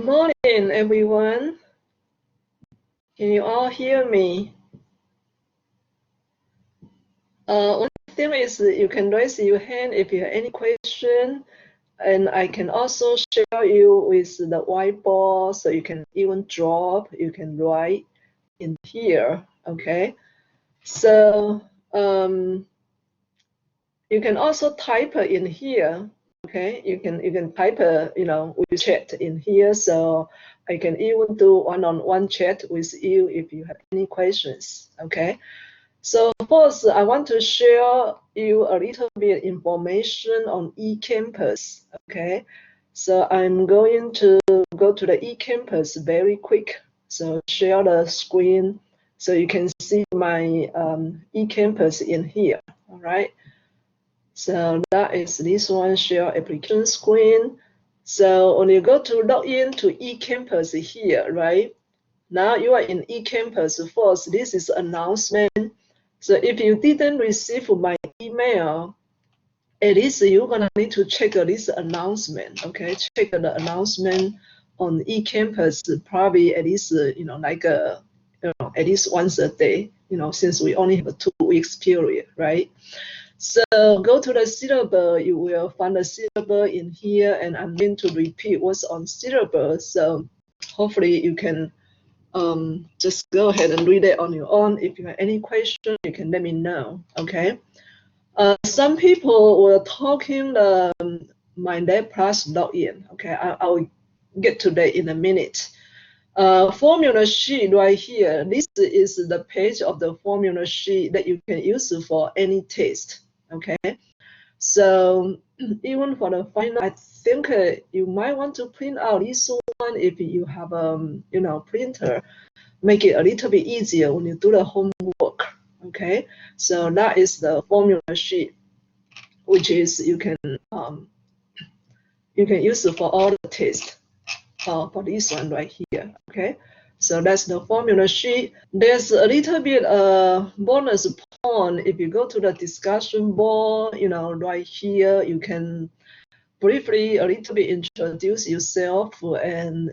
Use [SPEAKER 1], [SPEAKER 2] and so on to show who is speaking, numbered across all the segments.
[SPEAKER 1] Morning, everyone. Can you all hear me? One thing is you can raise your hand if you have any question, and I can also share you with the whiteboard, so you can even draw, you can write in here, okay? So you can also type in here, okay? You can type, with chat in here, so I can even do one-on-one chat with you if you have any questions, okay? So first, I want to share you a little bit information on eCampus, okay? So I'm going to go to the eCampus very quick. So share the screen so you can see my eCampus in here, all right? So that is this one, share application screen. So when you go to log in to eCampus here, right? Now you are in eCampus first. This is announcement. So if you didn't receive my email, at least you're gonna need to check this announcement, okay? Check the announcement on eCampus probably at least, at least once a day, since we only have a 2 weeks period, right? So go to the syllabus, you will find the syllabus in here, and I'm going to repeat what's on syllabus. So hopefully you can just go ahead and read it on your own. If you have any question, you can let me know, okay? Some people were talking my Day Plus login, okay? I'll get to that in a minute. Formula sheet right here, this is the page of the formula sheet that you can use for any test, okay? So even for the final, I think you might want to print out this one if you have printer. Make it a little bit easier when you do the homework, okay? So that is the formula sheet, which is you can use it for all the tests for this one right here, okay? So that's the formula sheet. There's a little bit bonus point if you go to the discussion board, right here, you can briefly a little bit introduce yourself and,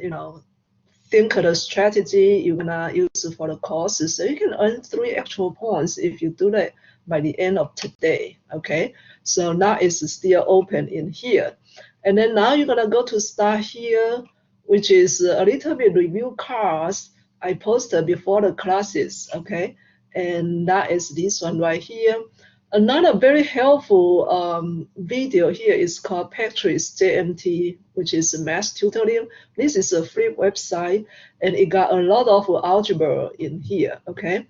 [SPEAKER 1] think of the strategy you're gonna use for the courses. So you can earn 3 actual points if you do that by the end of today, okay? So that is still open in here. And then now you're gonna go to start here, which is a little bit review cards I posted before the classes, okay? And that is this one right here. Another very helpful video here is called Patrick's JMT, which is a math tutoring. This is a free website, and it got a lot of algebra in here, okay?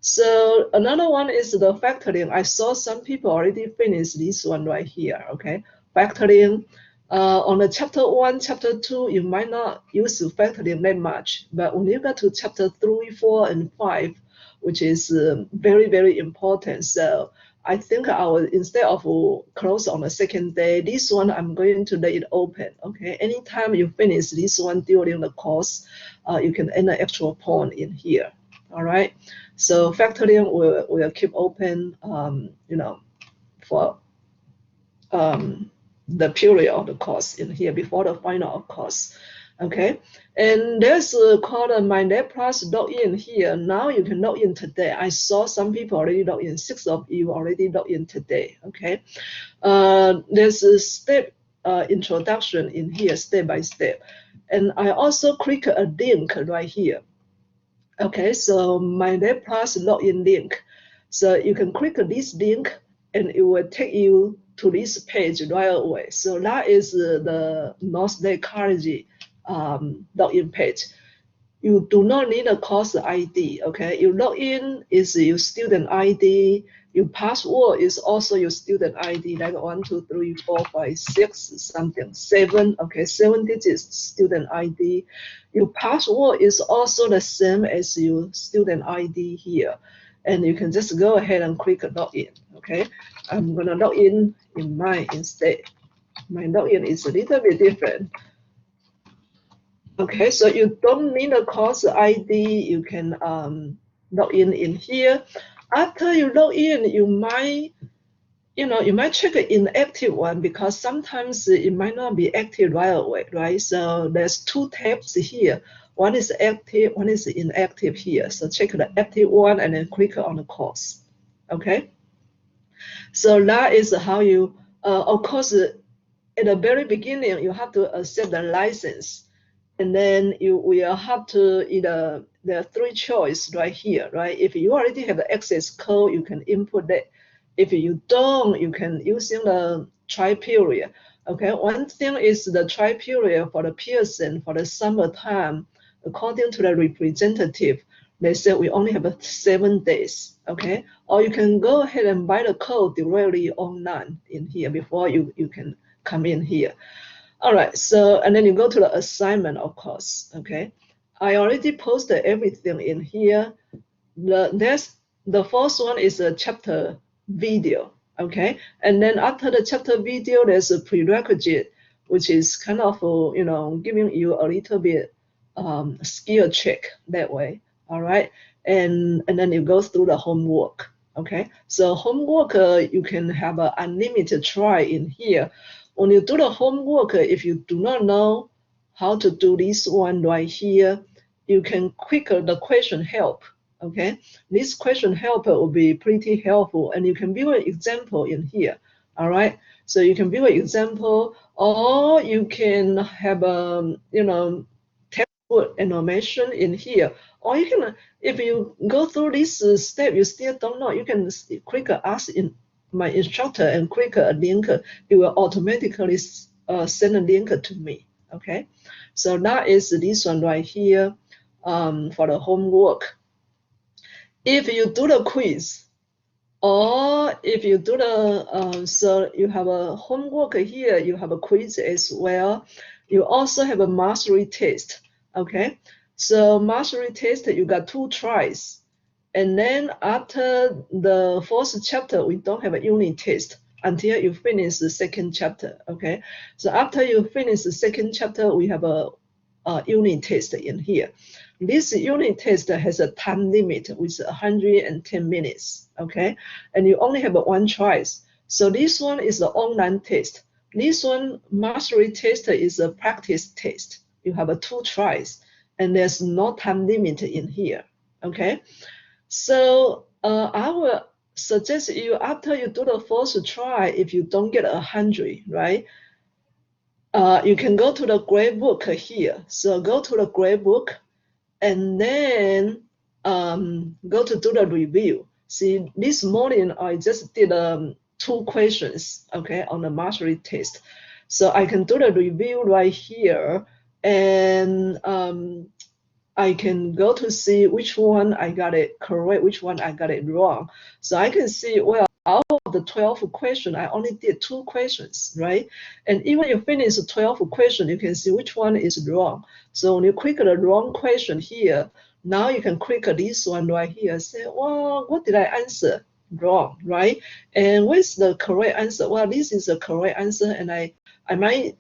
[SPEAKER 1] So another one is the factoring. I saw some people already finished this one right here, okay? Factoring. On the chapter 1, chapter 2, you might not use factoring that much, but when you get to chapter 3, 4, and 5, which is very, very important. So I think I will, instead of close on the second day, this one I'm going to let it open, okay? Anytime you finish this one during the course, you can earn an extra point in here, all right? So factoring will keep open, for the period of the course in here before the final course, okay? And there's called a My Day Plus login here. Now you can log in today. I saw some people already log in. 6 of you already log in today, okay? There's a step introduction in here, step by step. And I also click a link right here. Okay, so My Day Plus login link. So you can click this link and it will take you to this page right away. So that is the Northday College login page. You do not need a course ID, okay? You log in is your student ID. Your password is also your student ID, like 1, 2, 3, 4, 5, 6, something, 7, okay, 7 digits student ID. Your password is also the same as your student ID here. And you can just go ahead and click login, okay? I'm gonna log in mine instead. My login is a little bit different. Okay, so you don't need a course ID. You can log in here. After you log in, you might, you might check an inactive one because sometimes it might not be active right away, right? So there's two tabs here. One is active, one is inactive here. So check the active one and then click on the course. Okay. So that is how you, of course, at the very beginning, you have to accept the license. And then you will have to either, there are three choices right here, right? If you already have the access code, you can input that. If you don't, you can using the trial period. Okay, one thing is the trial period for the Pearson for the summertime, according to the representative, they said we only have 7 days. Okay, or you can go ahead and buy the code directly online in here before you can come in here. All right, so, and then you go to the assignment, of course, okay? I already posted everything in here. The first one is a chapter video, okay? And then after the chapter video, there's a prerequisite, which is kind of, giving you a little bit skill check that way, all right? And then you go through the homework, okay? So homework, you can have an unlimited try in here. When you do the homework, if you do not know how to do this one right here, you can click the question help. Okay, this question help will be pretty helpful, and you can build an example in here. All right, so you can build an example, or you can have textbook animation in here, or you can, if you go through this step, you still don't know, you can click ask in my instructor and click a link, it will automatically send a link to me. Okay, so that is this one right here for the homework. If you do the quiz, or if you do the, so you have a homework here, you have a quiz as well. You also have a mastery test. Okay, so mastery test, you got 2 tries. And then after the first chapter, we don't have a unit test until you finish the second chapter, okay? So after you finish the second chapter, we have a unit test in here. This unit test has a time limit with 110 minutes, okay? And you only have 1 choice. So this one is the online test. This one, mastery test, is a practice test. You have 2 tries, and there's no time limit in here, okay? So I will suggest you, after you do the first try, if you don't get 100, right? You can go to the grade book here. So go to the grade book, and then go to do the review. See, this morning I just did 2 questions, okay, on the mastery test. So I can do the review right here, and I can go to see which one I got it correct, which one I got it wrong. So I can see, well, out of the 12 questions, I only did 2 questions, right? And even you finish 12 questions, you can see which one is wrong. So when you click the wrong question here, now you can click this one right here, say, well, what did I answer wrong, right? And what's the correct answer? Well, this is the correct answer, and I might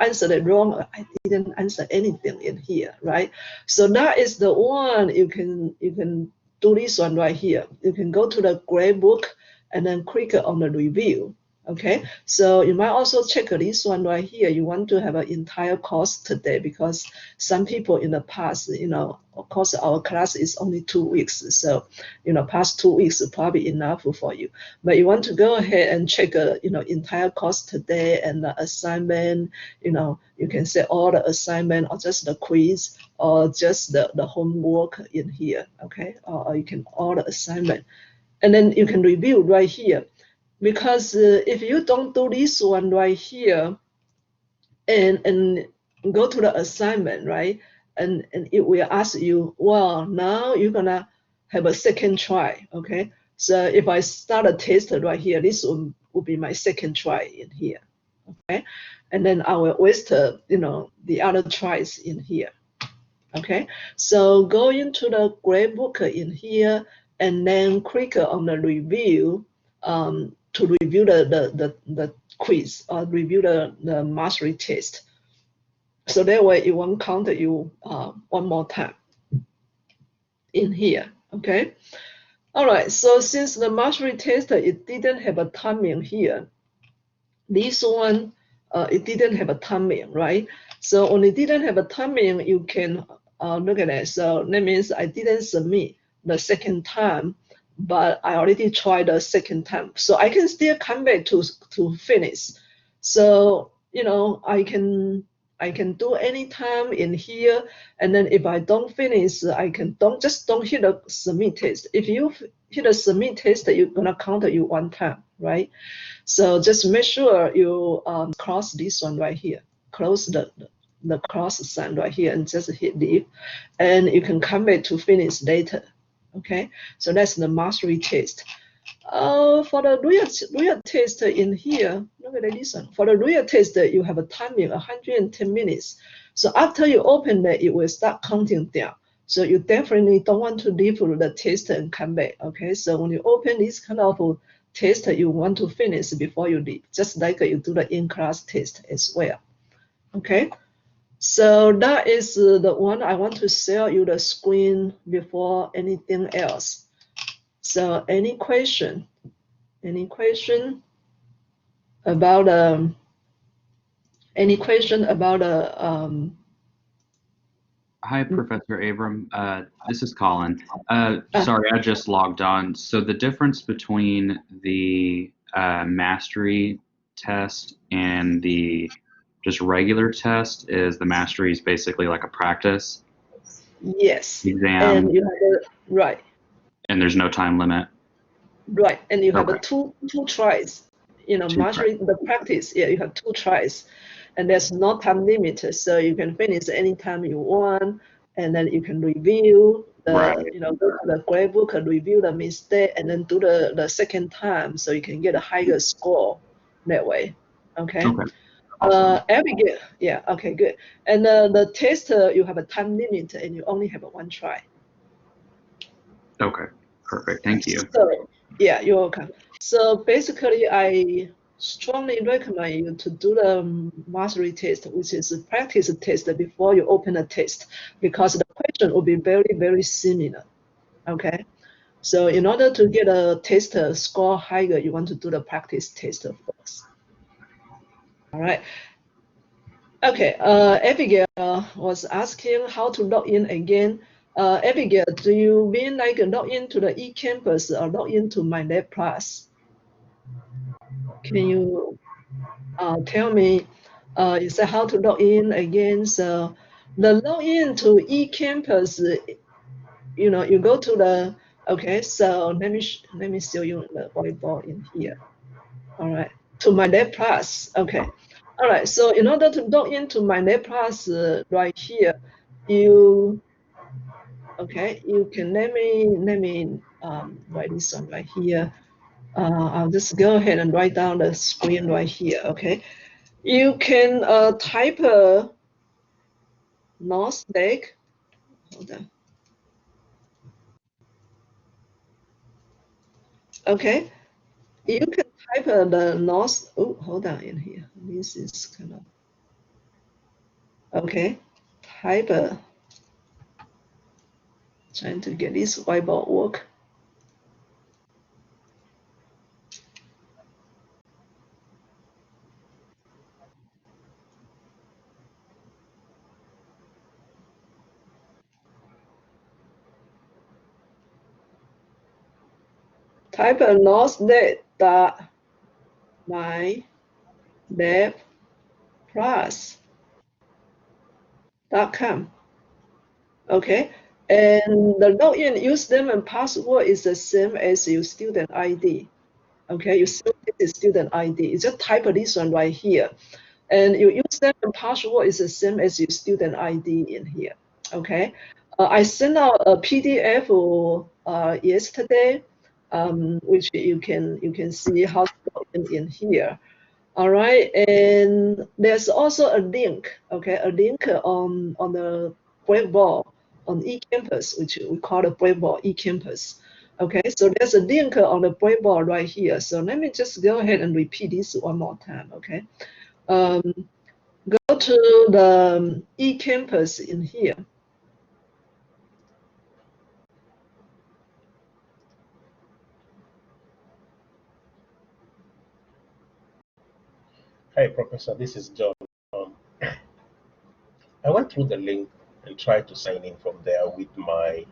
[SPEAKER 1] answer it wrong. I didn't answer anything in here, right? So that is the one you can do this one right here. You can go to the grade book and then click on the review. Okay, so you might also check this one right here. You want to have an entire course today, because some people in the past, of course, our class is only 2 weeks. So, past 2 weeks is probably enough for you. But you want to go ahead and check entire course today, and the assignment, you can say all the assignment, or just the quiz, or just the homework in here. Okay, or you can all the assignment. And then you can review right here. Because if you don't do this one right here and go to the assignment, right, and it will ask you, well, now you're gonna have a second try, okay? So if I start a test right here, this will be my second try in here, okay? And then I will waste the other tries in here, okay? So go into the grade book in here, and then click on the review to review the quiz, or review the mastery test. So that way it won't count you one more time in here, okay? All right, so since the mastery test, it didn't have a timing here. This one, it didn't have a timing, right? So when it didn't have a timing, you can look at it. So that means I didn't submit the second time, but I already tried the second time. So I can still come back to finish. So, you know, I can do any time in here, and then if I don't finish, I can don't hit the submit test. If you hit a submit test, you're gonna count you one time, right? So just make sure you cross this one right here, close the cross sign right here, and just hit leave, and you can come back to finish later. Okay, so that's the mastery test. For the real test in here, look at this one. For the real test, you have a timing 110 minutes. So after you open that, it will start counting down. So you definitely don't want to leave the test and come back. Okay, so when you open this kind of test, you want to finish before you leave, just like you do the in-class test as well. Okay, so that is the one I want to share you the screen before anything else. So any question? Any question about any question about
[SPEAKER 2] Hi, Professor Abram. This is Colin. Sorry, I just logged on. So the difference between the mastery test and the just regular test is the mastery is basically like a practice
[SPEAKER 1] yes,
[SPEAKER 2] exam,
[SPEAKER 1] and you have a right,
[SPEAKER 2] and there's no time limit.
[SPEAKER 1] right, and you have a
[SPEAKER 2] Okay,
[SPEAKER 1] two tries. You know,
[SPEAKER 2] two
[SPEAKER 1] mastery the practice. Yeah, you have 2 tries, and there's no time limit, so you can finish anytime you want, and then you can review
[SPEAKER 2] right.
[SPEAKER 1] the go to the grade book and review the mistake, and then do the second time, so you can get a higher score that way. Okay.
[SPEAKER 2] Okay, awesome.
[SPEAKER 1] Abigail, yeah, okay, good. And the test, you have a time limit and you only have a 1 try.
[SPEAKER 2] Okay, perfect. Thank you.
[SPEAKER 1] So, yeah, you're welcome. So basically, I strongly recommend you to do the mastery test, which is a practice test before you open a test, because the question will be very, very similar. Okay. So in order to get a test score higher, you want to do the practice test first. All right. Okay, Abigail was asking how to log in again. Abigail, do you mean like log into the eCampus or log into My Lab Plus? Can you tell me, you said how to log in again? So the login to eCampus, you know, you go to the, okay, so let me show you the whiteboard in here. All right, to My Lab Plus, okay. All right, so in order to log into My Lab Plus right here, you, okay, you can let me write this one right here. I'll just go ahead and write down the screen right here, okay. You can type North Lake, hold on. Okay, you can type the North, oh, hold on in here. This is kind of, okay, type, trying to get this whiteboard work. Type a Northlet dot my lab plus .com. Okay, and the login username and password is the same as your student ID. Okay, your student ID. You just type this one right here, and your username and password is the same as your student ID in here. Okay, I sent out a PDF yesterday, which you can see how to log in here. All right, and there's also a link, okay, a link on the Breakboard on eCampus, which we call the Breakboard eCampus. Okay, so there's a link on the Breakboard right here. So let me just go ahead and repeat this one more time, okay? Um, go to the eCampus in here.
[SPEAKER 3] Hi, Professor. This is John. Um, I went through the link and tried to sign in from there with my.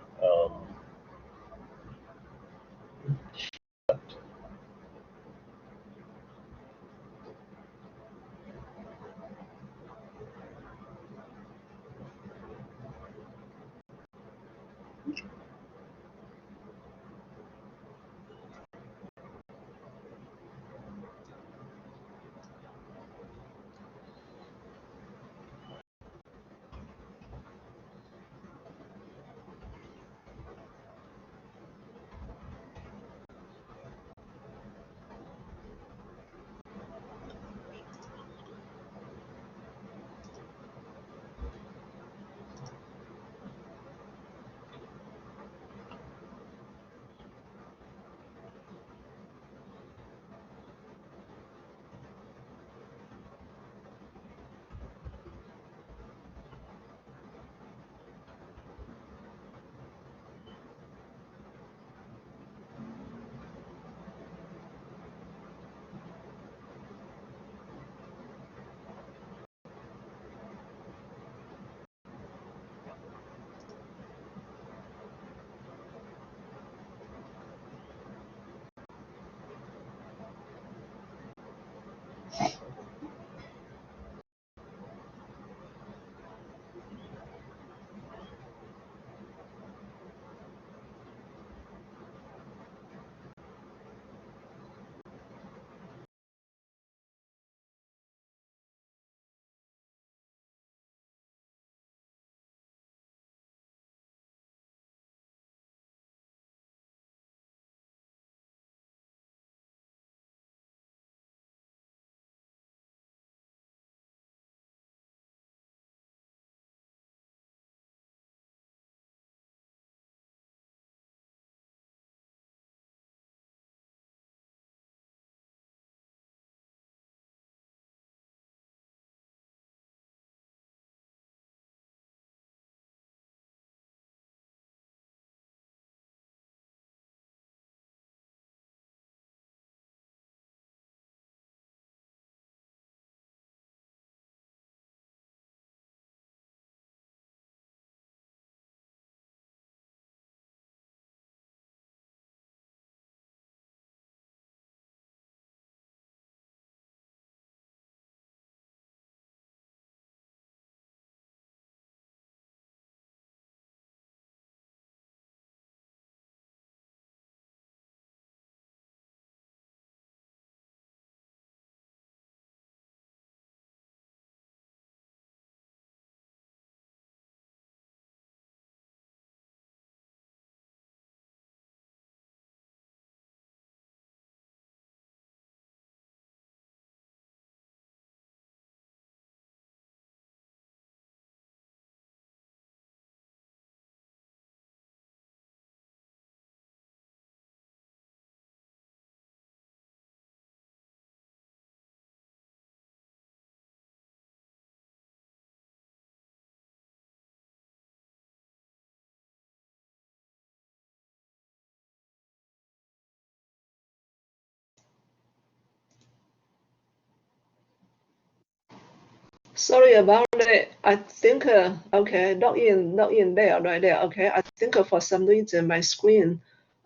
[SPEAKER 1] Sorry about that. I think, okay, log in there, right there. Okay, I think for some reason my screen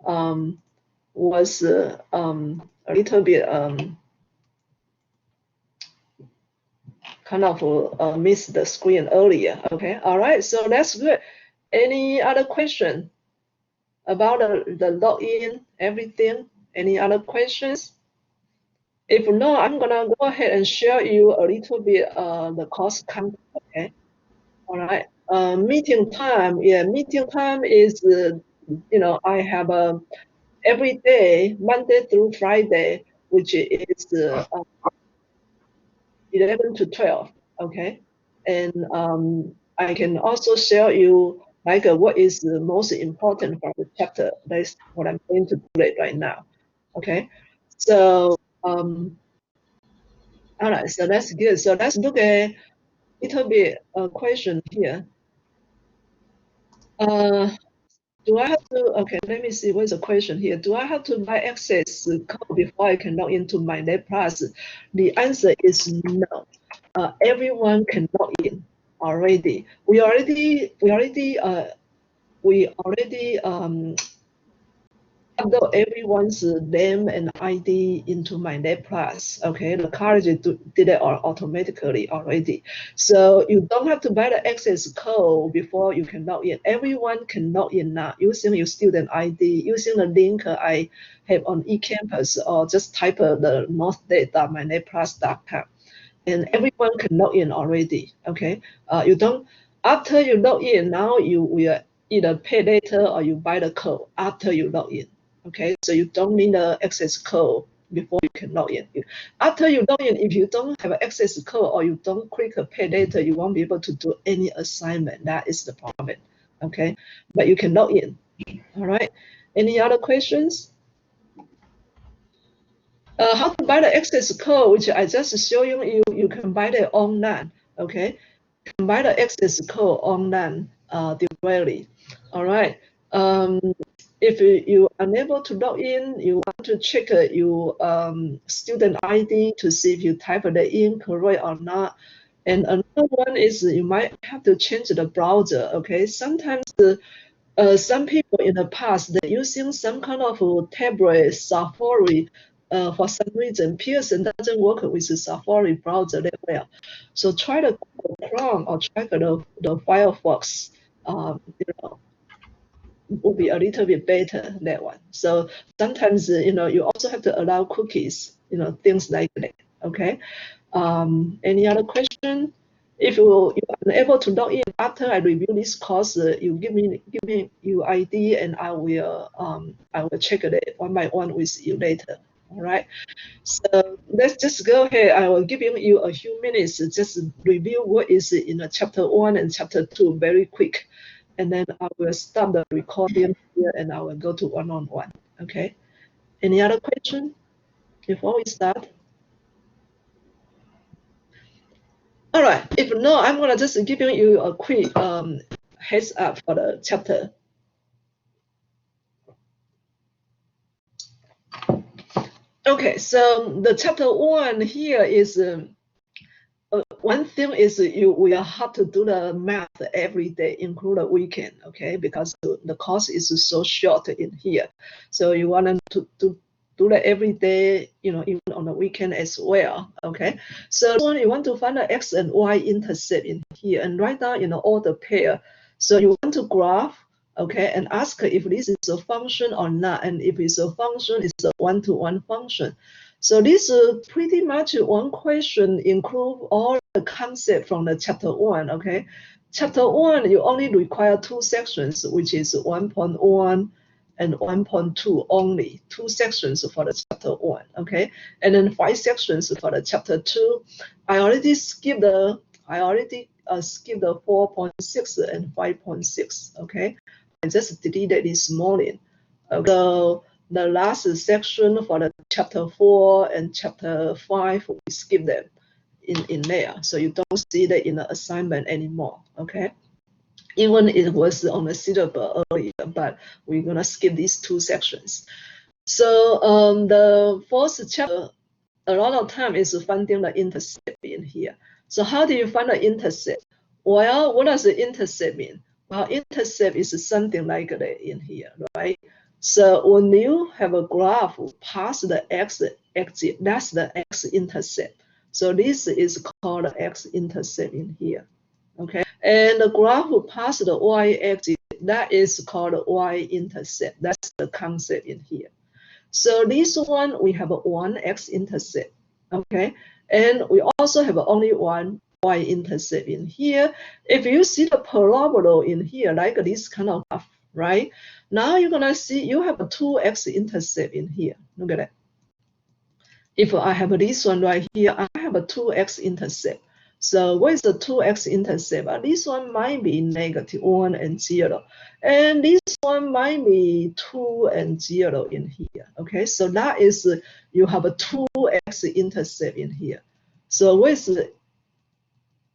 [SPEAKER 1] was a little bit kind of missed the screen earlier. Okay, all right, so that's good. Any other question about the login, everything? Any other questions? If not, I'm gonna go ahead and share you a little bit the course content. Okay. All right. Meeting time. Yeah, meeting time is I have every day, Monday through Friday, which is 11 to 12. Okay. And I can also share you like what is the most important from the chapter. That's what I'm going to do it right now. Okay. So all right. So that's good. So let's look at little bit question here. Do I have to, okay, let me see, what's the question here? Do I have to buy access code before I can log into my NetPlus? The answer is no. Everyone can log in already. We already upload everyone's name and ID into my NetPlus. Okay, the college did it automatically already. So you don't have to buy the access code before you can log in. Everyone can log in now using your student ID, using the link I have on eCampus, or just type the northdate.mynetplus.com, and everyone can log in already. Okay, you don't, after you log in, now you will either pay later or you buy the code after you log in. Okay, so you don't need the access code before you can log in. After you log in, if you don't have an access code or you don't click a pay later, you won't be able to do any assignment. That is the problem. Okay, but you can log in. All right. Any other questions? How to buy the access code, which I just show you, you can buy it online. Okay, you can buy the access code online directly. All right. If you are unable to log in, you want to check your student ID to see if you type it in correct or not. And another one is you might have to change the browser. Okay, sometimes some people in the past they're using some kind of tablet Safari. For some reason, Pearson doesn't work with the Safari browser that well. So try the Google Chrome or try the Firefox. You know, will be a little bit better, that one. So sometimes you also have to allow cookies, things like that. Okay. Any other question? If you're unable to log in after I review this course, you give me your ID and I will check it one by one with you later. All right. So let's just go ahead. I will give you a few minutes to just review what is in chapter 1 and chapter 2 very quick, and then I will stop the recording here and I will go to one-on-one. Okay. Any other question before we start? All right. If no, I'm gonna just give you a quick heads up for the chapter. Okay, so the chapter 1 here is one thing is you will have to do the math every day, include the weekend. Okay, because the course is so short in here, so you want to do that every day, even on the weekend as well. Okay, so you want to find the x and y intercept in here and write down all the pair. So you want to graph, okay, and ask if this is a function or not, and if it's a function, it's a one-to-one function. So this is pretty much one question include all the concept from the chapter 1. Okay, chapter 1 you only require 2 sections, which is 1.1 and 1.2 only, 2 sections for the chapter 1. Okay, and then 5 sections for the chapter 2. I already skipped the 4.6 and 5.6. Okay, I just deleted this morning. So the last section for the chapter 4 and chapter 5, we skip them in there. So you don't see that in the assignment anymore. Okay. Even it was on the syllabus earlier, but we're gonna skip these 2 sections. So the fourth chapter, a lot of time is finding the intercept in here. So how do you find the intercept? Well, what does the intercept mean? Well, intercept is something like that in here, right? So when you have a graph past the x-axis, that's the x-intercept. So this is called the x-intercept in here, okay? And the graph past the y-axis, that is called the y-intercept. That's the concept in here. So this one, we have a 1 x-intercept, okay? And we also have only one y-intercept in here. If you see the parabola in here, like this kind of graph, right? Now you're gonna see you have a 2 x-intercept in here. Look at that. If I have this one right here, I have a 2 x-intercept. So what is the 2 x-intercept? This one might be -1 and 0. And this one might be 2 and 0 in here. Okay, so that is, you have a 2 x-intercept in here. So what is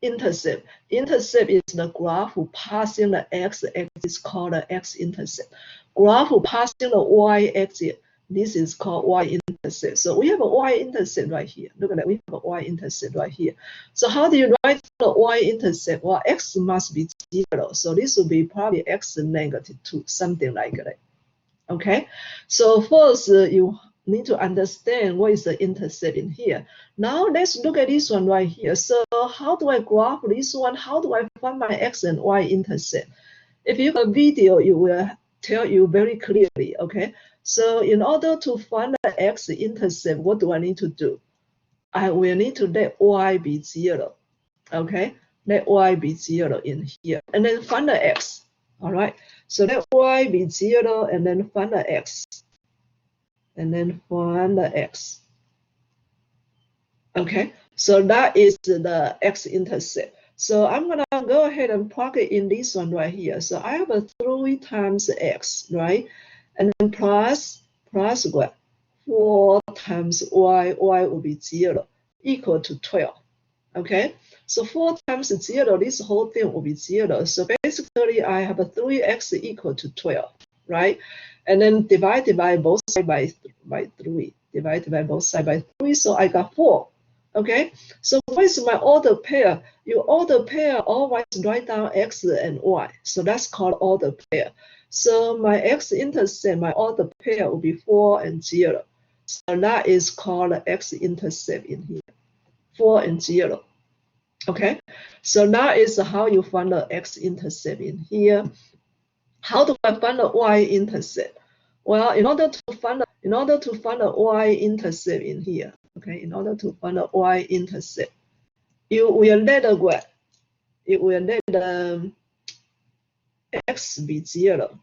[SPEAKER 1] intercept. Intercept is the graph passing the x-axis called the x-intercept. Graph passing the y-axis, this is called y-intercept. So we have a y-intercept right here. Look at that, we have a y-intercept right here. So how do you write the y-intercept? Well, x must be 0. So this will be probably x -2, something like that. Okay, so first you need to understand what is the intercept in here. Now let's look at this one right here. So how do I graph this one? How do I find my x and y intercept? If you have a video, it will tell you very clearly. Okay, so in order to find the x intercept, what do I need to do? I will need to let y be 0. Okay, let y be 0 in here, and then find the x. All right, so let y be 0 and then find the x. And then find the x. Okay, so that is the x-intercept. So I'm gonna go ahead and plug it in this one right here. So I have a 3 times x, right? And then plus what? 4 times y, y will be 0, equal to 12. Okay, so 4 times 0, this whole thing will be 0. So basically I have a 3x equal to 12, right? And then divided by both sides by 3. Divided by both sides by 3, so I got 4. Okay, so what is my order pair? You order pair, always write down x and y. So that's called order pair. So my x-intercept, my order pair will be 4 and 0. So that is called the x-intercept in here. 4 and 0. Okay, so that is how you find the x-intercept in here. How do I find the y-intercept? Well, in order to find the y-intercept in here, okay, in order to find the y-intercept, you will let the what? It will let the x be 0.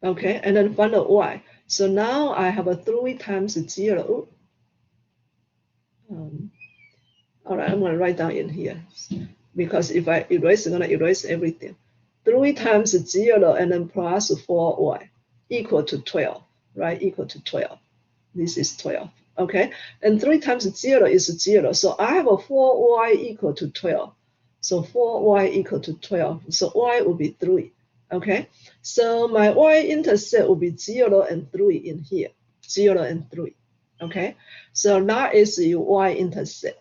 [SPEAKER 1] Okay, and then find the y. So now I have a 3 times 0. All right, I'm going to write down in here because if I erase, I'm going to erase everything. 3 times 0 and then plus 4y equal to 12, right? Equal to 12. This is 12, okay? And 3 times 0 is 0. So I have a 4y equal to 12. So 4y equal to 12. So y will be 3, okay? So my y-intercept will be 0 and 3 in here. 0 and 3, okay? So that is your y-intercept.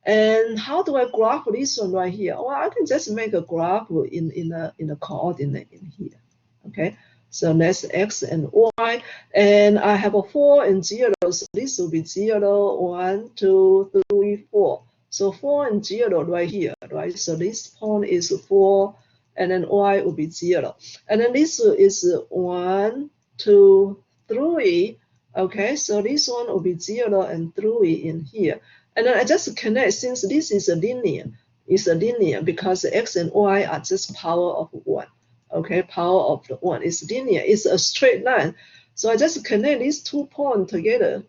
[SPEAKER 1] And how do I graph this one right here? Well, I can just make a graph in the coordinate in here. Okay, so that's x and y, and I have a 4 and 0, so this will be 0, 1, 2, 3, 4. So 4 and 0 right here, right? So this point is 4, and then y will be 0, and then this is 1, 2, 3. Okay, so this one will be 0 and 3 in here. And then I just connect, since this is a linear, it's a linear because x and y are just power of 1. Okay, power of 1 is linear, it's a straight line. So I just connect these 2 points together,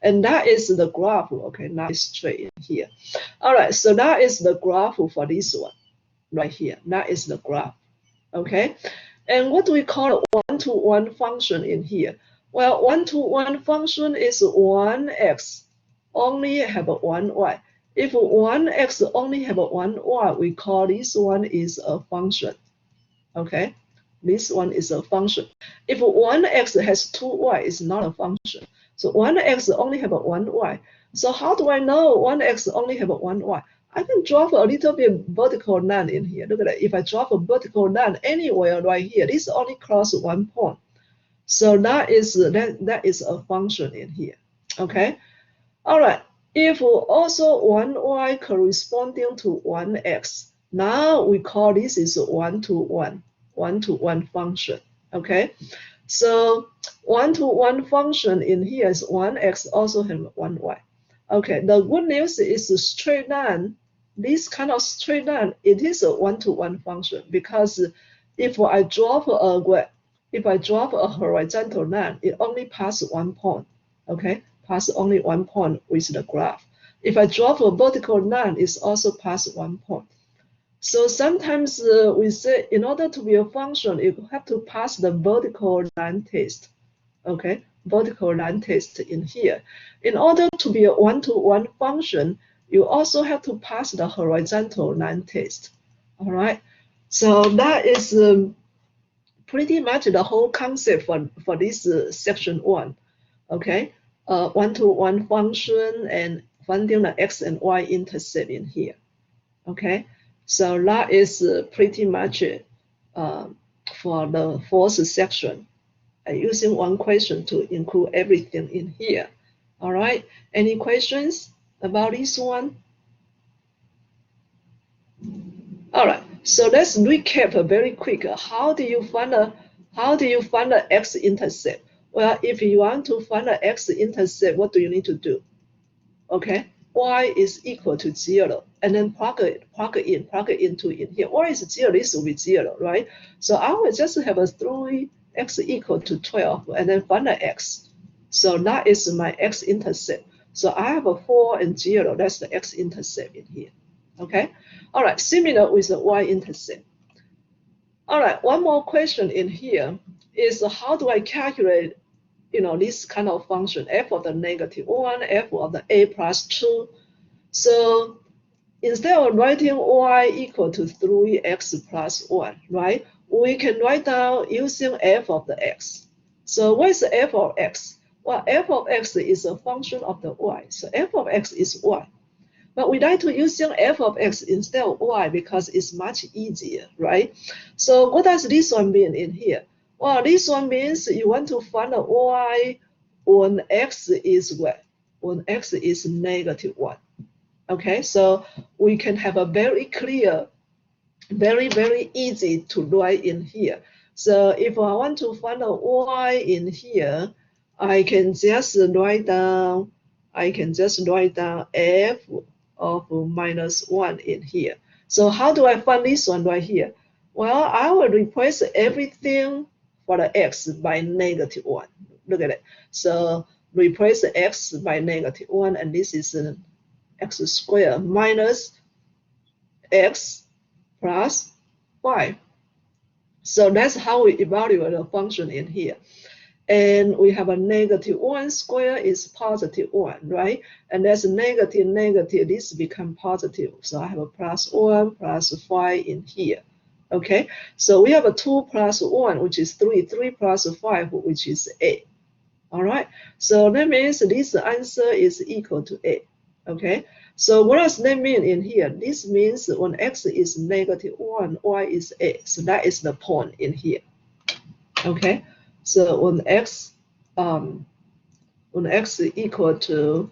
[SPEAKER 1] and that is the graph. Okay, now it's straight in here. All right, so that is the graph for this one right here. That is the graph. Okay, and what do we call a one-to-one function in here? Well, one-to-one function is 1x only have a 1y. If 1x only have a 1y, we call this one is a function. Okay, this one is a function. If 1x has 2y, it's not a function. So 1x only have a 1y. So how do I know 1x only have a 1y? I can drop a little bit vertical line in here. Look at that. If I drop a vertical line anywhere right here, this only cross 1 point. So that is a function in here. Okay. All right. If also 1y corresponding to 1x, now we call this is a one-to-one function. Okay. So one-to-one function in here is 1x also have 1y. Okay. The good news is a straight line. This kind of straight line, it is a one-to-one function because if I drop a horizontal line, it only passes 1 point. Okay, pass only 1 point with the graph. If I drop a vertical line, it's also pass 1 point. So sometimes we say in order to be a function, you have to pass the vertical line test. Okay, vertical line test in here. In order to be a one-to-one function, you also have to pass the horizontal line test. All right, so that is pretty much the whole concept for this section 1. Okay, one-to-one function and finding the x and y intercept in here. Okay, so that is pretty much for the 4th section. Using one question to include everything in here. All right, any questions about this one? All right, so let's recap very quick. How do you find the x-intercept? Well, if you want to find the x-intercept, what do you need to do? Okay, y is equal to 0, and then plug it into in here. Y is 0, this will be 0, right? So I will just have a 3x equal to 12, and then find the x. So that is my x-intercept. So I have a 4 and 0, that's the x-intercept in here. Okay, all right, similar with the y-intercept. All right, one more question in here is how do I calculate this kind of function, f of the -1, f of the a plus 2. So instead of writing y equal to 3x plus 1, right, we can write down using f of the x. So what is the f of x? Well, f of x is a function of the y. So f of x is y. But we like to using f of x instead of y because it's much easier, right? So what does this one mean in here? Well, this one means you want to find a y when x is what? When x is -1. Okay, so we can have a very clear, very easy to write in here. So if I want to find a y in here, I can just write down f of -1 in here. So how do I find this one right here? Well, I will replace everything for the x by -1. Look at it. So replace the x by -1, and this is x squared minus x plus 5. So that's how we evaluate the function in here. And we have a -1 squared is +1, right? And that's negative, this become positive. So I have a +1 plus 5 in here. Okay, so we have a 2 plus 1, which is 3, 3 plus 5, which is 8. All right, so that means this answer is equal to 8. Okay, so what does that mean in here? This means when x is -1, y is 8. So that is the point in here. Okay, so when x is equal to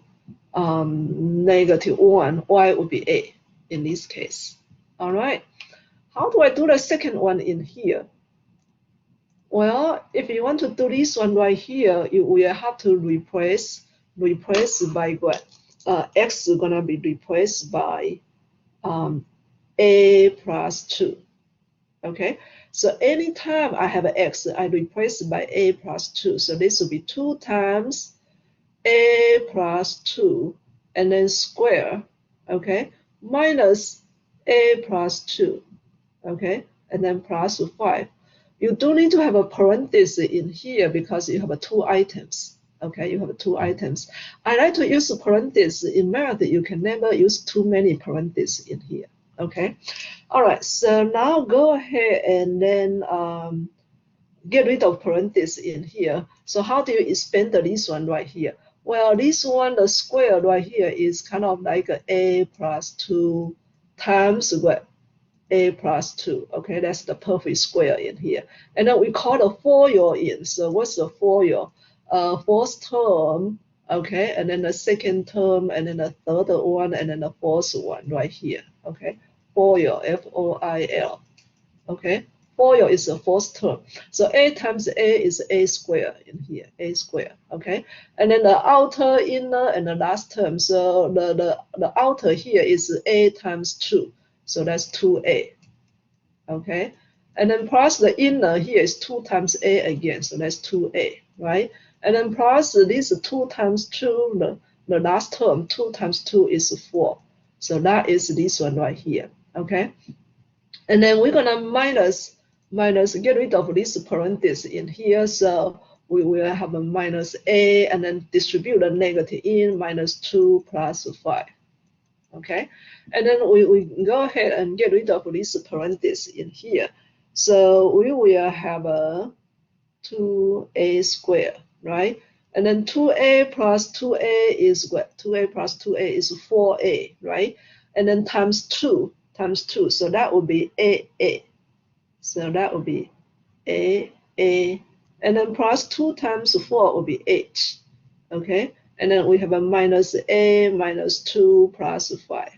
[SPEAKER 1] -1, y will be 8 in this case. All right, how do I do the second one in here? Well, if you want to do this one right here, you will have to replace by what? X is gonna be replaced by a plus 2. Okay, so anytime I have an x, I replace it by a plus 2. So this will be 2 times a plus 2, and then square, okay, minus a plus 2, okay, and then plus 5. You do need to have a parenthesis in here because you have 2 items. Okay, you have 2 items. I like to use parentheses. In math, you can never use too many parentheses in here. Okay, all right, so now go ahead and then get rid of parentheses in here. So how do you expand this one right here? Well, this one, the square right here is kind of like a plus 2 times what? A plus 2. Okay, that's the perfect square in here. And then we call the FOIL in. So what's the FOIL? First term, okay, and then the second term, and then the third one, and then the fourth one right here. Okay, FOIL, F-O-I-L. Okay, FOIL is the first term. So a times a is a squared in here, a squared. Okay, and then the outer, inner, and the last term. So the outer here is a times 2. So that's 2a. Okay, and then plus the inner here is 2 times a again. So that's 2a, right? And then plus this 2 times 2, the last term, 2 times 2 is 4. So that is this one right here. Okay, and then we're gonna minus, get rid of this parenthesis in here. So we will have a minus a, and then distribute the negative in, minus 2 plus 5. okay? And then we go ahead and get rid of this parenthesis in here. So we will have a 2a squared, right? And then 2a plus 2a is what? 2a plus 2a is 4a, right? And then times 2, so that would be a. So that would be a, and then plus 2 times 4 will be 8, okay? And then we have a minus a minus 2 plus 5,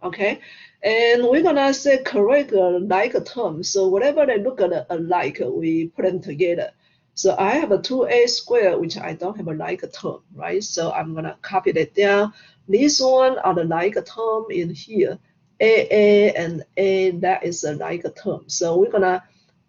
[SPEAKER 1] okay? And we're gonna say correct like term. So whatever they look at alike, we put them together. So I have a 2a squared, which I don't have a like term, right? So I'm gonna copy that down. This one are the like term in here. A and a, that is a like term. So we're gonna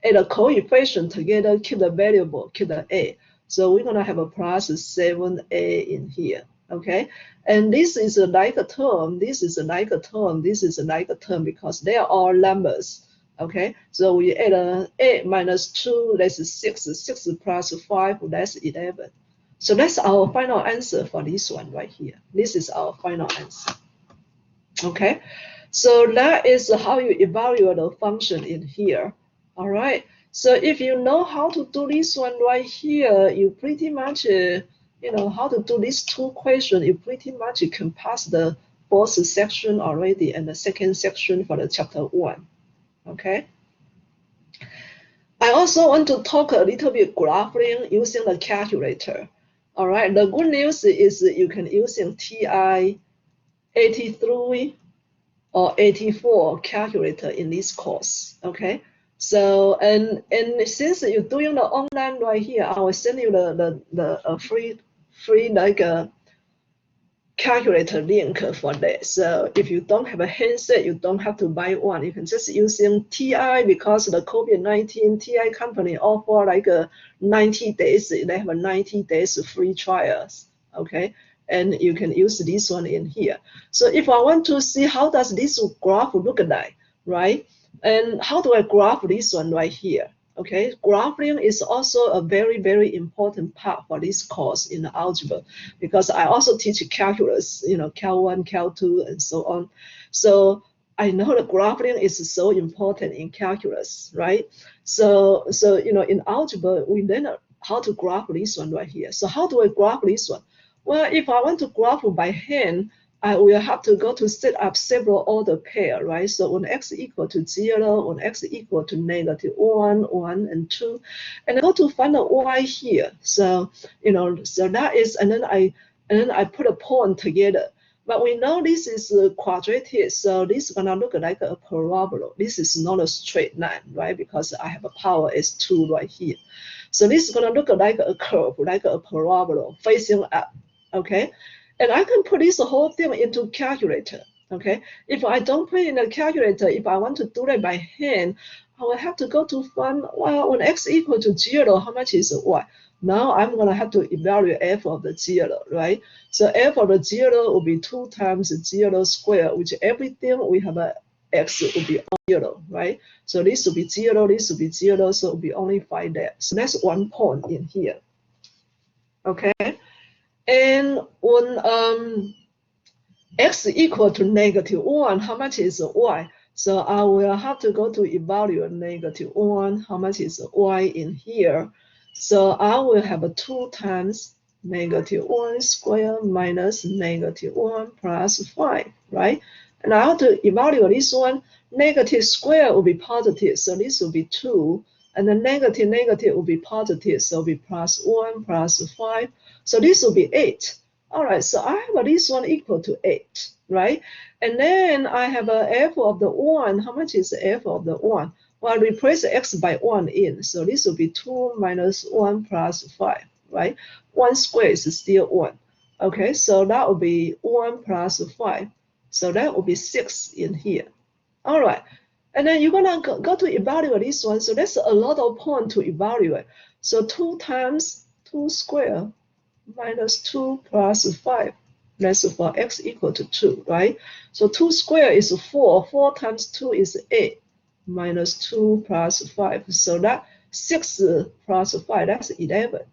[SPEAKER 1] add a coefficient together, keep the variable, keep the a. So we're gonna have a plus 7a in here, okay? And this is a like a term, this is a like a term, this is a like a term because they are all numbers, okay? So we add a minus 2, that's 6, 6 plus 5, that's 11. So that's our final answer for this one right here. This is our final answer, okay? So that is how you evaluate the function in here, all right? So if you know how to do this one right here, you pretty much, you know, how to do these two questions, you pretty much can pass the first section already and the second section for the chapter 1, okay? I also want to talk a little bit graphing using the calculator, all right? The good news is you can using TI 83 or 84 calculator in this course, okay? So, and since you're doing the online right here, I will send you the free like a calculator link for that. So if you don't have a handset, you don't have to buy one. You can just using TI because the COVID-19 TI company offer like a 90 days. They have a 90 days free trials, okay? And you can use this one in here. So if I want to see how does this graph look like, right? And how do I graph this one right here? Okay, graphing is also a very, very important part for this course in the algebra because I also teach calculus, you know, Cal 1, Cal 2, and so on. So I know the graphing is so important in calculus, right? So you know, in algebra, we learn how to graph this one right here. So how do I graph this one? Well, if I want to graph by hand, I will have to go to set up several order pair, right? So when x equal to 0, when x equal to -1, 1, and 2, and I go to find the y here. So you know, so that is, and then I put a point together. But we know this is quadratic, so this is gonna look like a parabola. This is not a straight line, right? Because I have a power as 2 right here. So this is gonna look like a curve, like a parabola facing up, okay? And I can put this whole thing into calculator, okay? If I don't put in a calculator, if I want to do that by hand, I will have to go to find, well, when x equal to 0, how much is y? Now I'm gonna have to evaluate f of the 0, right? So f of the 0 will be 2 times 0 squared, which everything we have a x will be 0, right? So this will be 0, this will be 0, so it will be only 5 there. So that's 1 point in here, okay? And when x equal to -1, how much is y? So I will have to go to evaluate -1, how much is y in here? So I will have a 2 times -1 squared minus -1 plus 5, right? And I have to evaluate this one. Negative square will be positive, so this will be 2. And the negative will be positive, so it will be +1 plus 5. So this will be 8. All right, so I have this one equal to 8, right? And then I have a f of the 1. How much is the f of the 1? Well, I replace x by 1 in. So this will be 2 minus 1 plus 5, right? 1 squared is still 1. Okay, so that will be 1 plus 5. So that will be 6 in here. All right. And then you're going to go to evaluate this one. So that's a lot of points to evaluate. So 2 times 2 squared minus 2 plus 5. That's for x equal to 2, right? So 2 squared is 4. 4 times 2 is 8 minus 2 plus 5. So that 6 plus 5, that's 11.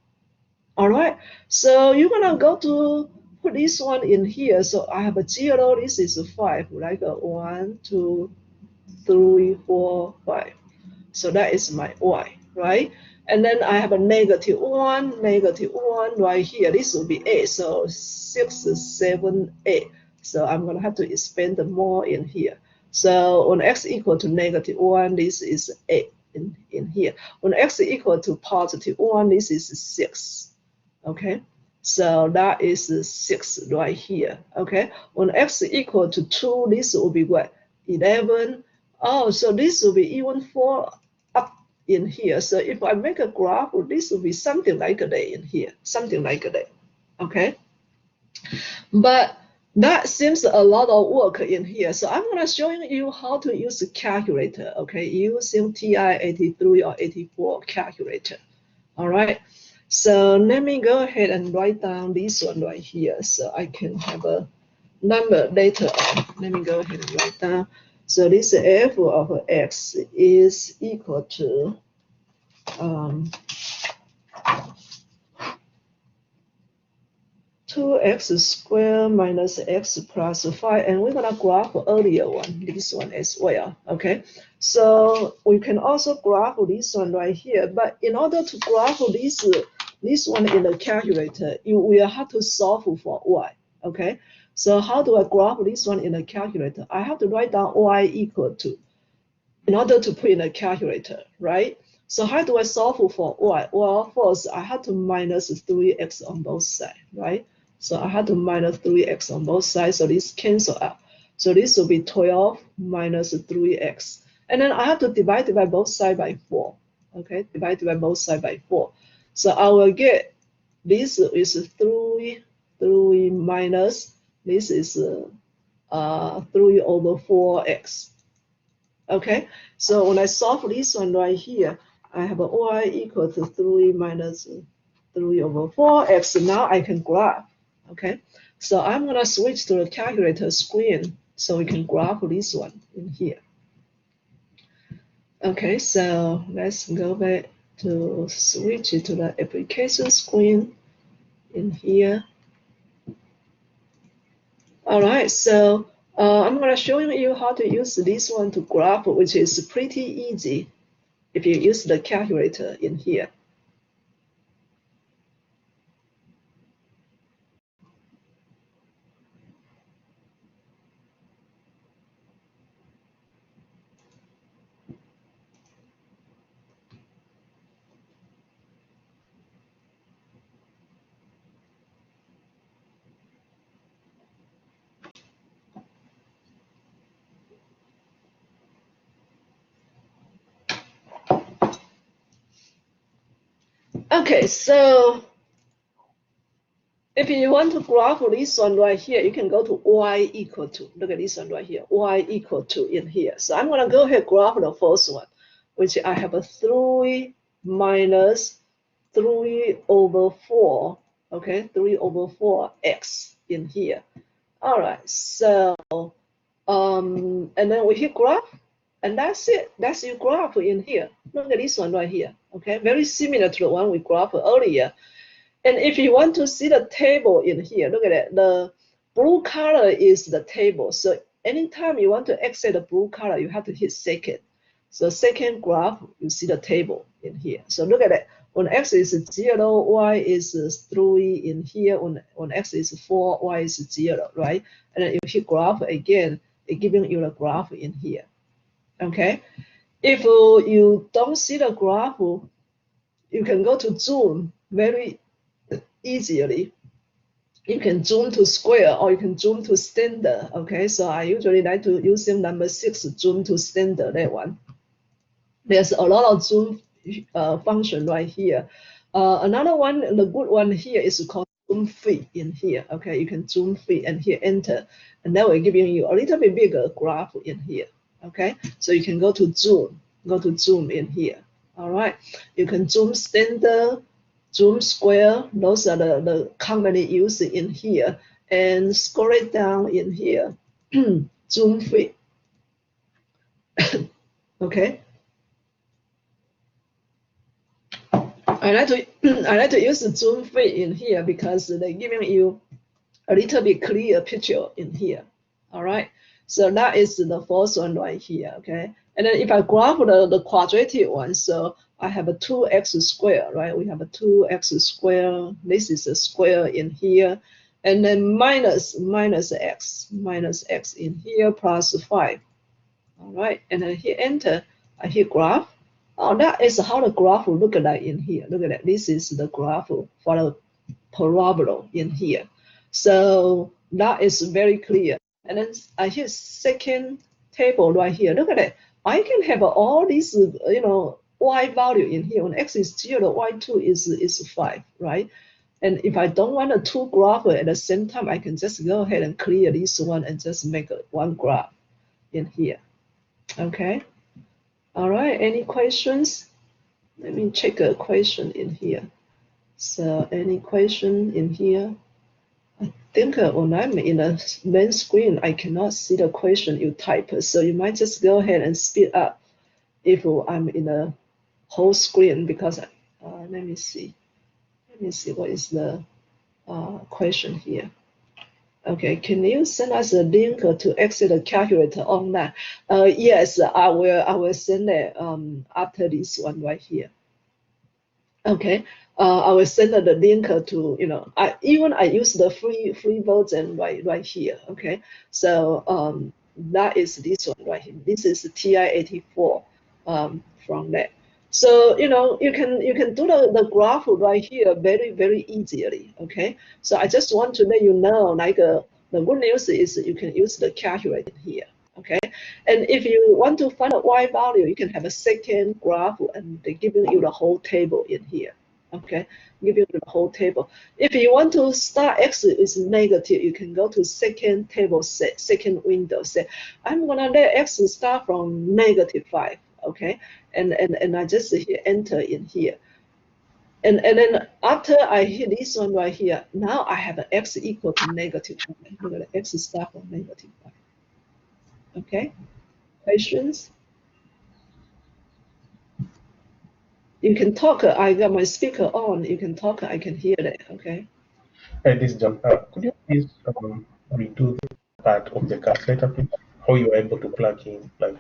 [SPEAKER 1] All right. So you're going to go to put this one in here. So I have a 0, this is a 5, like a 1, 2, 3, 4, 5. So that is my y, right? And then I have a -1, -1 right here. This will be 8. So 6, 7, 8. So I'm going to have to expand more in here. So when x equal to -1, this is 8 in here. When x equal to +1, this is 6. Okay. So that is 6 right here. Okay. When x equal to 2, this will be what? 11. Oh, so this will be even 4 up in here. So if I make a graph, this will be something like that in here, something like that. Okay. But that seems a lot of work in here. So I'm going to show you how to use a calculator, okay, using TI-83 or 84 calculator. All right. So let me go ahead and write down this one right here so I can have a number later on. Let me go ahead and write down. So this f of x is equal to 2x squared minus x plus 5, and we're gonna graph earlier one, this one as well. Okay, so we can also graph this one right here, but in order to graph this one in the calculator, you will have to solve for y. Okay, so how do I graph this one in the calculator? I have to write down y equal to, in order to put in a calculator, right? So how do I solve for y? Well, first I have to minus 3x on both sides, right? So I have to minus 3x on both sides, so this cancel out. So this will be 12 minus 3x. And then I have to divide by both sides by 4, okay? Divide by both sides by 4. So I will get, this is 3 minus, this is 3 over 4x. Okay, so when I solve this one right here, I have a y equal to 3 minus 3 over 4x. Now I can graph. Okay, so I'm going to switch to the calculator screen so we can graph this one in here. Okay, so let's go back to switch it to the application screen in here. All right, so I'm going to show you how to use this one to graph, which is pretty easy if you use the calculator in here. Okay, so if you want to graph this one right here, you can go to y equal to, look at this one right here, y equal to in here. So I'm going to go ahead and graph the first one, which I have a 3 minus 3 over 4, okay, 3 over 4x in here. All right, so, and then we hit graph, and that's it. That's your graph in here. Look at this one right here, okay, very similar to the one we graphed earlier. And if you want to see the table in here, look at it. The blue color is the table. So anytime you want to exit the blue color, you have to hit second. So second graph, you see the table in here. So look at it. When x is 0, y is 3 in here. When x is 4, y is 0, right? And then you hit graph again, it's giving you the graph in here. Okay. If you don't see the graph, you can go to zoom very easily. You can zoom to square or you can zoom to standard. Okay, so I usually like to using number 6 zoom to standard, that one. There's a lot of zoom function right here. Another one, the good one here is called zoom fit in here. Okay, you can zoom fit and hit enter, and that will give you a little bit bigger graph in here. Okay, so you can go to zoom in here. All right, you can zoom standard, zoom square, those are the commonly used in here, and scroll it down in here, zoom fit. Okay, I like to use the zoom fit in here because they're giving you a little bit clear picture in here. All right. So that is the first one right here. Okay. And then if I graph the quadratic one, so I have a 2x squared, right? We have a 2x squared. This is a square in here. And then minus x in here plus 5. All right. And then hit enter. I hit graph. Oh, that is how the graph will look like in here. Look at that. This is the graph for the parabola in here. So that is very clear. And then I hit second table right here. Look at it. I can have all these, y value in here. When x is 0, y2 is 5, right? And if I don't want a two graph at the same time, I can just go ahead and clear this one and just make one graph in here. Okay. All right. Any questions? Let me check a question in here. So any question in here? I think when I'm in a main screen, I cannot see the question you type. So you might just go ahead and speed up if I'm in a whole screen, because let me see. Let me see what is the question here. Okay, can you send us a link to exit the calculator online? Yes, I will send it after this one right here. Okay, I will send the link to, I use the free version right here. Okay, so that is this one right here. This is TI-84 from that. So you can do the graph right here very easily. Okay, so I just want to let you know, like the good news is you can use the calculator here. Okay, and if you want to find a y value, you can have a second graph and they give you the whole table in here. Okay, give you the whole table. If you want to start x is negative, you can go to second table set, second window set. I'm gonna let x start from -5. Okay, and I just hit enter in here. And then after I hit this one right here, now I have an x equal to -5. Look at the x start from -5. Okay, questions? You can talk. I got my speaker on. You can talk. I can hear that. Okay.
[SPEAKER 3] Hey, this is John. Could you please redo the part of the calculator, please? How you are able to plug in, like,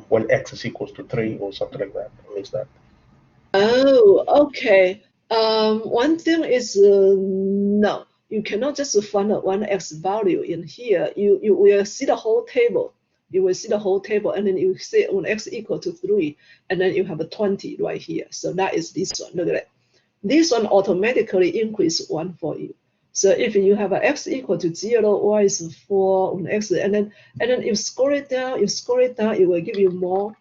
[SPEAKER 3] when x is equals to 3 or something like that? I missed that.
[SPEAKER 1] Oh, okay. One thing is no, you cannot just find one x value in here. You will see the whole table. You will see the whole table, and then you see when x equal to 3, and then you have a 20 right here. So that is this one. Look at that. This one automatically increase 1 for you. So if you have a x equal to 0, y is 4 on x, and then you scroll it down, it will give you more.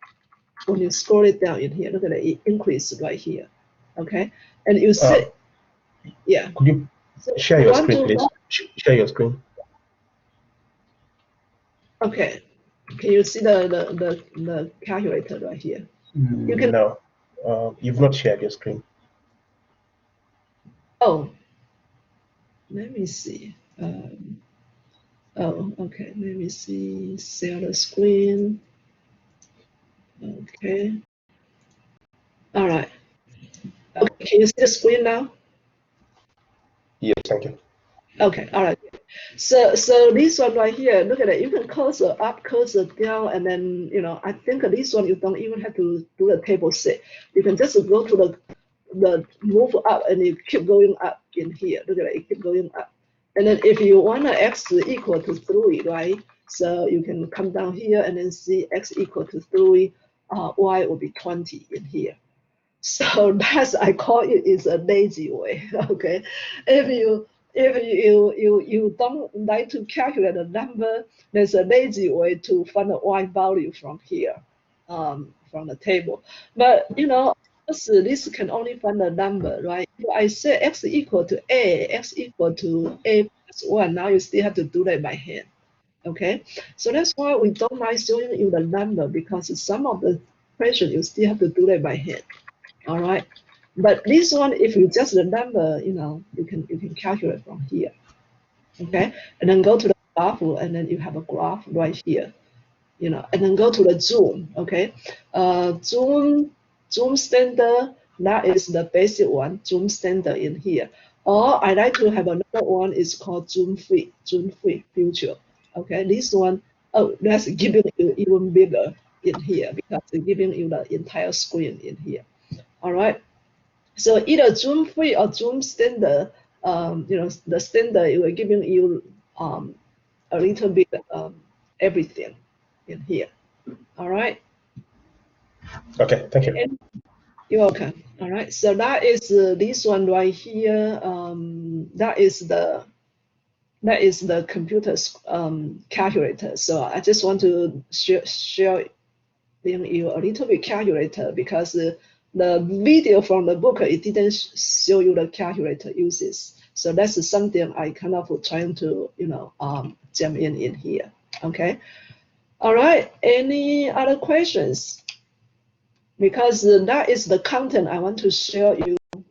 [SPEAKER 1] When you scroll it down in here, look at it increase right here. Okay, and you see, yeah.
[SPEAKER 3] Could you share your screen, please? Share your screen.
[SPEAKER 1] Okay, can you see the calculator right here? You can.
[SPEAKER 3] No, you've not shared your screen.
[SPEAKER 1] Oh, let me see. Oh, okay. Let me see. Share the screen. Okay. All right. Okay. Can you see the screen now?
[SPEAKER 3] Yes, thank you.
[SPEAKER 1] Okay. All right. So this one right here, look at it. You can cursor up, cursor down, and then I think this one you don't even have to do the table set. You can just go to the move up, and you keep going up in here. Look at it. You keep going up, and then if you want x equal to 3, right? So you can come down here and then see x equal to 3. Y will be 20 in here. So that's, I call it is a lazy way. Okay, if you don't like to calculate the number, there's a lazy way to find the y value from here, from the table. But this can only find the number, right? If I say x equal to a, x equal to a plus 1, now you still have to do that by hand. Okay, so that's why we don't like showing you the number, because some of the questions you still have to do that by hand. All right, but this one, if you just the number, you can calculate from here. Okay, and then go to the graph, and then you have a graph right here. And then go to the zoom. Okay, zoom standard. That is the basic one. Zoom standard in here. Or I like to have another one. It's called Zoom Free Future. Okay, this one, oh, that's giving you even bigger in here because it's giving you the entire screen in here. All right. So either Zoom Free or Zoom Standard. You know, the standard it will giving you a little bit everything in here. All right.
[SPEAKER 3] Okay, thank you.
[SPEAKER 1] And you're welcome. All right. So that is this one right here. That is the computer's calculator. So I just want to share you a little bit calculator because the video from the book it didn't show you the calculator uses. So that's something I kind of trying to jam in here. Okay. All right. Any other questions? Because that is the content I want to share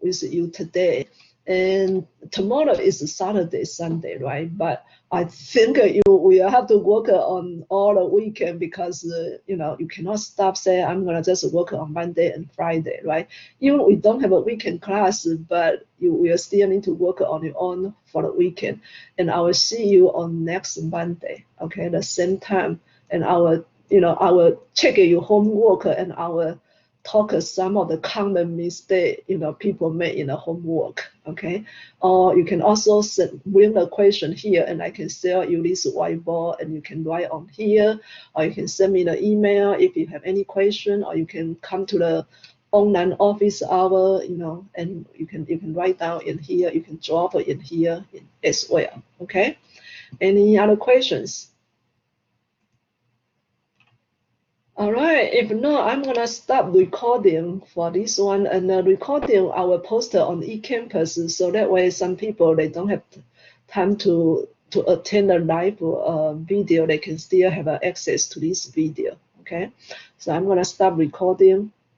[SPEAKER 1] with you today. And tomorrow is Saturday, Sunday, right? But I think you will have to work on all the weekend because you cannot stop saying I'm gonna just work on Monday and Friday, right? Even we don't have a weekend class, but you will still need to work on your own for the weekend. And I will see you on next Monday, okay, the same time. And I will check your homework and I will talk some of the common mistake people make in the homework. Okay, or you can also bring the question here and I can share you this whiteboard and you can write on here, or you can send me the email if you have any question, or you can come to the online office hour, and you can write down in here, you can drop in here as well. Okay, any other questions? All right, if not, I'm gonna stop recording for this one, and the recording I will post it on eCampus, so that way some people they don't have time to attend the live video, they can still have access to this video. Okay, so I'm gonna stop recording.